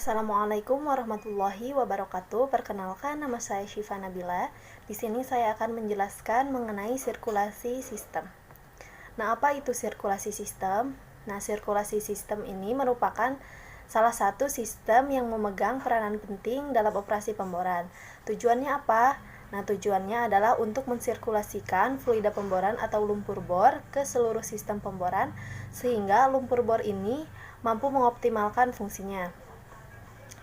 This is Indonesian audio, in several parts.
Assalamualaikum warahmatullahi wabarakatuh. Perkenalkan, nama saya Syifa Nabila. Di sini saya akan menjelaskan mengenai sirkulasi sistem. Nah, apa itu sirkulasi sistem? Nah, sirkulasi sistem ini merupakan salah satu sistem yang memegang peranan penting dalam operasi pemboran. Tujuannya apa? Nah, tujuannya adalah untuk mensirkulasikan fluida pemboran atau lumpur bor ke seluruh sistem pemboran sehingga lumpur bor ini mampu mengoptimalkan fungsinya.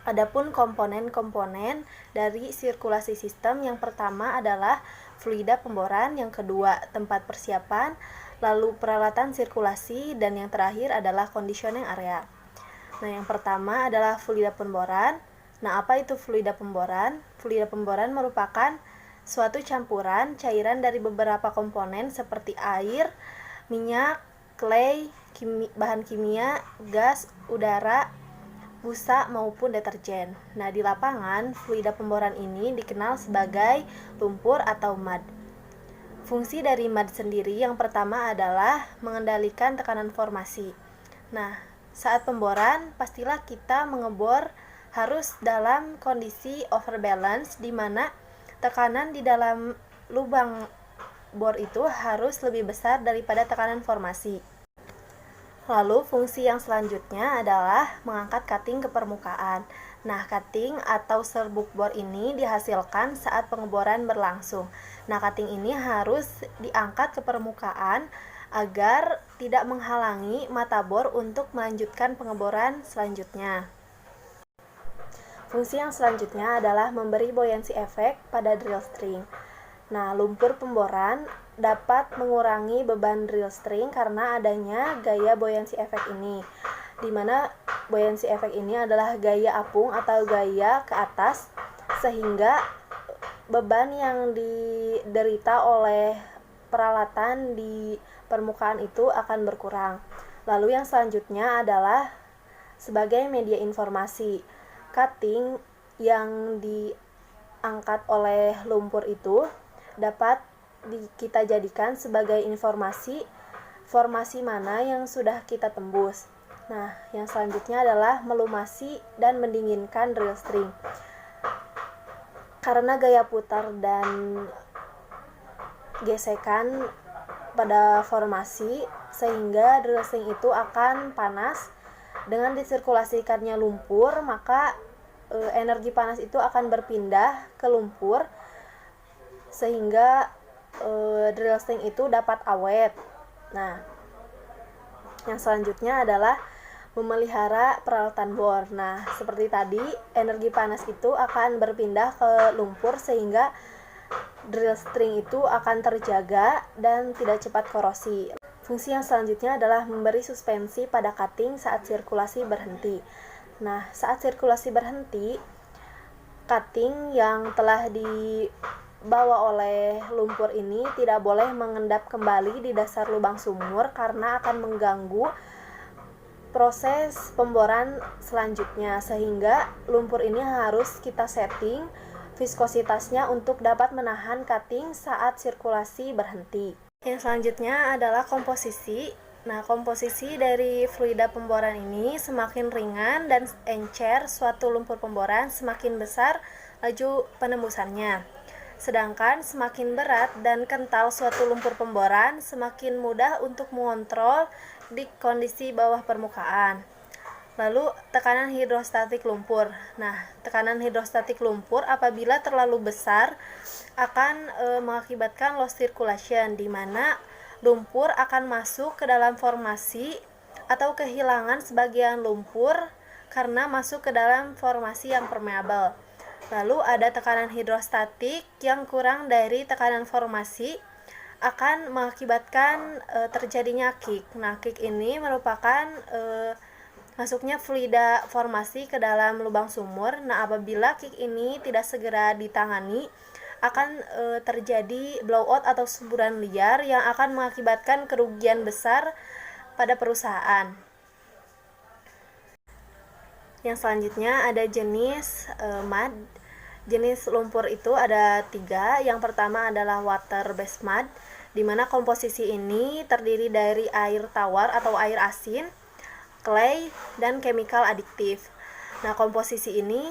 Adapun komponen-komponen dari sirkulasi sistem, yang pertama adalah fluida pemboran, yang kedua tempat persiapan, lalu peralatan sirkulasi, dan yang terakhir adalah conditioning area. Nah, yang pertama adalah fluida pemboran. Nah, apa itu fluida pemboran? Fluida pemboran merupakan suatu campuran cairan dari beberapa komponen seperti air, minyak, clay, bahan kimia, gas, udara, busa maupun deterjen. Nah, di lapangan, fluida pemboran ini dikenal sebagai lumpur atau mud. Fungsi dari mud sendiri yang pertama adalah mengendalikan tekanan formasi. Nah, saat pemboran, pastilah kita mengebor harus dalam kondisi overbalance, di mana tekanan di dalam lubang bor itu harus lebih besar daripada tekanan formasi. Lalu fungsi yang selanjutnya adalah mengangkat cutting ke permukaan. Nah, cutting atau serbuk bor ini dihasilkan saat pengeboran berlangsung. Nah, cutting ini harus diangkat ke permukaan agar tidak menghalangi mata bor untuk melanjutkan pengeboran selanjutnya. Fungsi yang selanjutnya adalah memberi buoyancy efek pada drill string. Nah, lumpur pemboran dapat mengurangi beban drill string karena adanya gaya buoyancy efek ini, di mana buoyancy efek ini adalah gaya apung atau gaya ke atas, sehingga beban yang diderita oleh peralatan di permukaan itu akan berkurang. Lalu yang selanjutnya adalah sebagai media informasi. Cutting yang diangkat oleh lumpur itu dapat kita jadikan sebagai informasi formasi mana yang sudah kita tembus. Nah, yang selanjutnya adalah melumasi dan mendinginkan drill string. Karena gaya putar dan gesekan pada formasi, sehingga drill string itu akan panas. Dengan disirkulasikannya lumpur, maka energi panas itu akan berpindah ke lumpur sehingga drill string itu dapat awet. Nah, yang selanjutnya adalah memelihara peralatan bor. Nah, seperti tadi, energi panas itu akan berpindah ke lumpur sehingga drill string itu akan terjaga dan tidak cepat korosi. Fungsi yang selanjutnya adalah memberi suspensi pada cutting saat sirkulasi berhenti. Nah, saat sirkulasi berhenti, cutting yang telah dibawa oleh lumpur ini tidak boleh mengendap kembali di dasar lubang sumur karena akan mengganggu proses pemboran selanjutnya, sehingga lumpur ini harus kita setting viskositasnya untuk dapat menahan cutting saat sirkulasi berhenti. Yang selanjutnya adalah komposisi. Nah, komposisi dari fluida pemboran ini semakin ringan dan encer suatu lumpur pemboran, semakin besar laju penembusannya. Sedangkan semakin berat dan kental suatu lumpur pemboran, semakin mudah untuk mengontrol di kondisi bawah permukaan. Lalu tekanan hidrostatik lumpur. Nah, tekanan hidrostatik lumpur apabila terlalu besar akan mengakibatkan loss circulation, di mana lumpur akan masuk ke dalam formasi atau kehilangan sebagian lumpur karena masuk ke dalam formasi yang permeable. Lalu ada tekanan hidrostatik yang kurang dari tekanan formasi akan mengakibatkan terjadinya kick. Nah, kick ini merupakan masuknya fluida formasi ke dalam lubang sumur. Nah, apabila kick ini tidak segera ditangani, akan terjadi blowout atau semburan liar yang akan mengakibatkan kerugian besar pada perusahaan. Yang selanjutnya ada jenis mud. Jenis lumpur itu ada 3. Yang pertama adalah water based mud, di mana komposisi ini terdiri dari air tawar atau air asin, clay, dan chemical additive. Nah, komposisi ini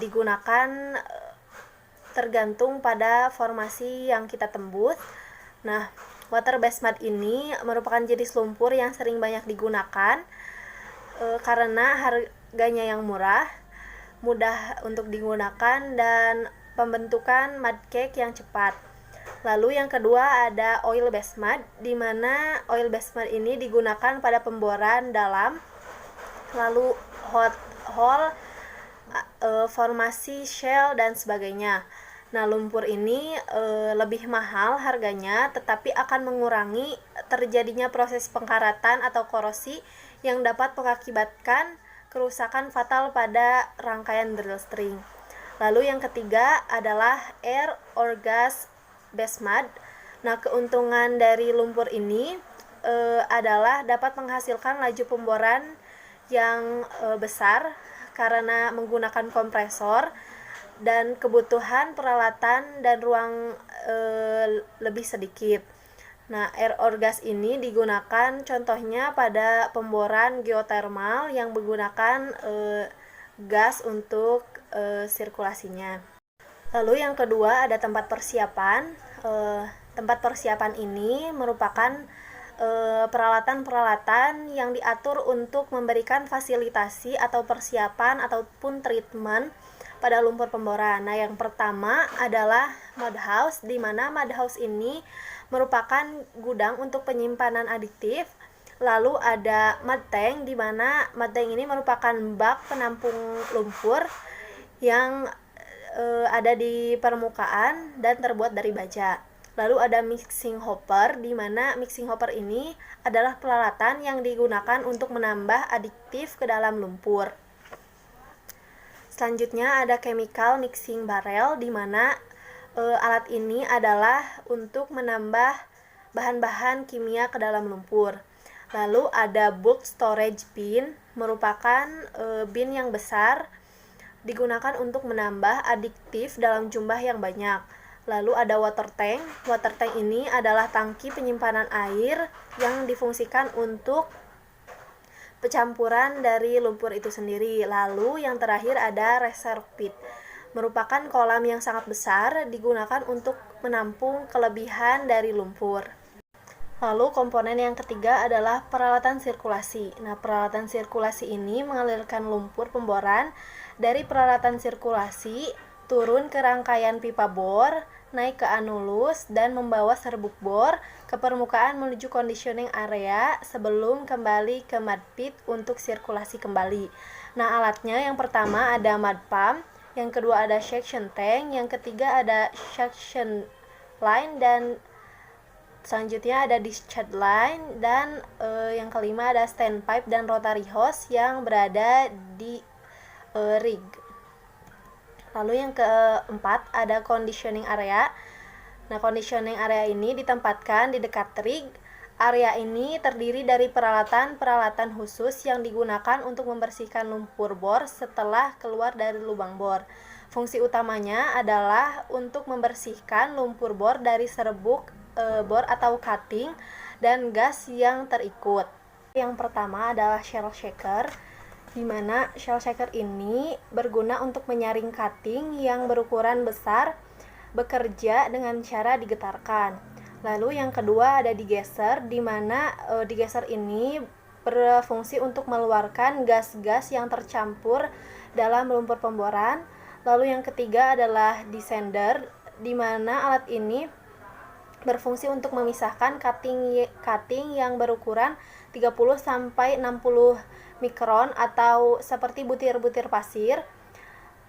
digunakan tergantung pada formasi yang kita tembus. Nah, water based mud ini merupakan jenis lumpur yang sering banyak digunakan karena harganya yang murah, mudah untuk digunakan, dan pembentukan mud cake yang cepat. Lalu yang kedua ada oil based mud, di mana oil based mud ini digunakan pada pemboran dalam, lalu hot hole, formasi shell dan sebagainya. Nah, lumpur ini lebih mahal harganya, tetapi akan mengurangi terjadinya proses pengkaratan atau korosi yang dapat mengakibatkan kerusakan fatal pada rangkaian drill string. Lalu yang ketiga adalah air or gas based mud. Nah, keuntungan dari lumpur ini adalah dapat menghasilkan laju pemboran yang besar karena menggunakan kompresor, dan kebutuhan peralatan dan ruang lebih sedikit. Nah, air or gas ini digunakan contohnya pada pemboran geotermal yang menggunakan gas untuk sirkulasinya. Lalu yang kedua ada tempat persiapan. Tempat persiapan ini merupakan peralatan-peralatan yang diatur untuk memberikan fasilitasi atau persiapan ataupun treatment pada lumpur pemboran. Nah, yang pertama adalah mud house, di mana mud house ini merupakan gudang untuk penyimpanan aditif. Lalu ada mud tank, di mana mud tank ini merupakan bak penampung lumpur yang ada di permukaan dan terbuat dari baja. Lalu ada mixing hopper, di mana mixing hopper ini adalah peralatan yang digunakan untuk menambah aditif ke dalam lumpur. Selanjutnya ada chemical mixing barrel, di mana alat ini adalah untuk menambah bahan-bahan kimia ke dalam lumpur. Lalu ada bulk storage bin, merupakan bin yang besar digunakan untuk menambah aditif dalam jumlah yang banyak. Lalu ada water tank. Water tank ini adalah tangki penyimpanan air yang difungsikan untuk pencampuran dari lumpur itu sendiri. Lalu yang terakhir ada reserve pit, merupakan kolam yang sangat besar digunakan untuk menampung kelebihan dari lumpur. Lalu komponen yang ketiga adalah peralatan sirkulasi. Nah, peralatan sirkulasi ini mengalirkan lumpur pemboran dari peralatan sirkulasi turun ke rangkaian pipa bor, naik ke anulus, dan membawa serbuk bor ke permukaan menuju conditioning area sebelum kembali ke mud pit untuk sirkulasi kembali. Nah, alatnya yang pertama ada mud pump, yang kedua ada suction tank, yang ketiga ada suction line, dan selanjutnya ada discharge line, dan yang kelima ada standpipe dan rotary hose yang berada di rig. Lalu yang keempat ada conditioning area. Nah, conditioning area ini ditempatkan di dekat rig. Area ini terdiri dari peralatan-peralatan khusus yang digunakan untuk membersihkan lumpur bor setelah keluar dari lubang bor. Fungsi utamanya adalah untuk membersihkan lumpur bor dari serbuk bor atau cutting dan gas yang terikut. Yang pertama adalah shell shaker, di mana shell shaker ini berguna untuk menyaring cutting yang berukuran besar, bekerja dengan cara digetarkan. Lalu yang kedua ada degauser, di mana degauser ini berfungsi untuk mengeluarkan gas-gas yang tercampur dalam lumpur pemboran. Lalu yang ketiga adalah descender, di mana alat ini berfungsi untuk memisahkan cutting yang berukuran 30 sampai 60 mikron atau seperti butir-butir pasir.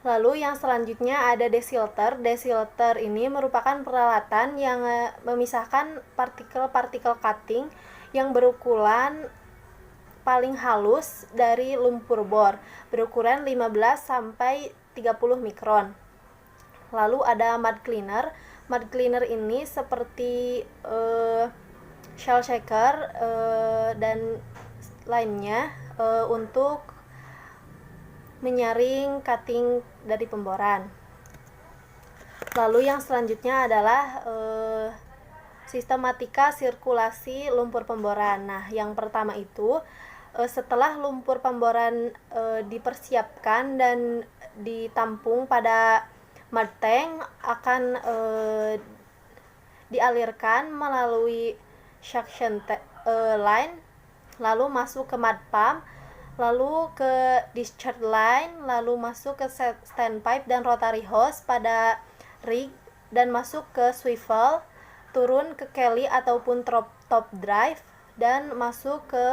Lalu yang selanjutnya ada desilter. Desilter ini merupakan peralatan yang memisahkan partikel-partikel cutting yang berukuran paling halus dari lumpur bor, berukuran 15 sampai 30 mikron. Lalu ada mud cleaner. Mud cleaner ini seperti shell shaker dan lainnya untuk menyaring cutting dari pemboran. Lalu yang selanjutnya adalah sistematika sirkulasi lumpur pemboran. Nah, yang pertama itu setelah lumpur pemboran dipersiapkan dan ditampung pada mud tank, akan dialirkan melalui suction line, lalu masuk ke mud pump, lalu ke discharge line, lalu masuk ke standpipe dan rotary hose pada rig, dan masuk ke swivel, turun ke kelly ataupun top drive, dan masuk ke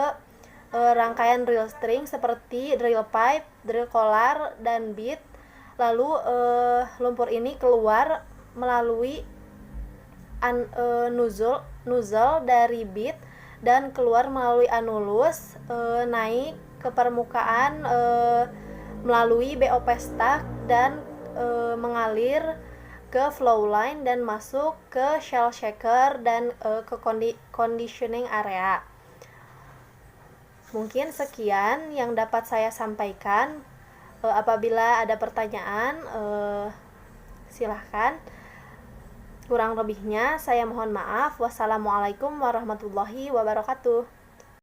rangkaian drill string seperti drill pipe, drill collar, dan bit. Lalu lumpur ini keluar melalui nozzle dari bit dan keluar melalui anulus, naik ke permukaan melalui BOP stack dan mengalir ke flow line dan masuk ke shell shaker dan ke conditioning area. Mungkin sekian yang dapat saya sampaikan. Apabila ada pertanyaan, silahkan. Kurang lebihnya saya mohon maaf. Wassalamualaikum warahmatullahi wabarakatuh.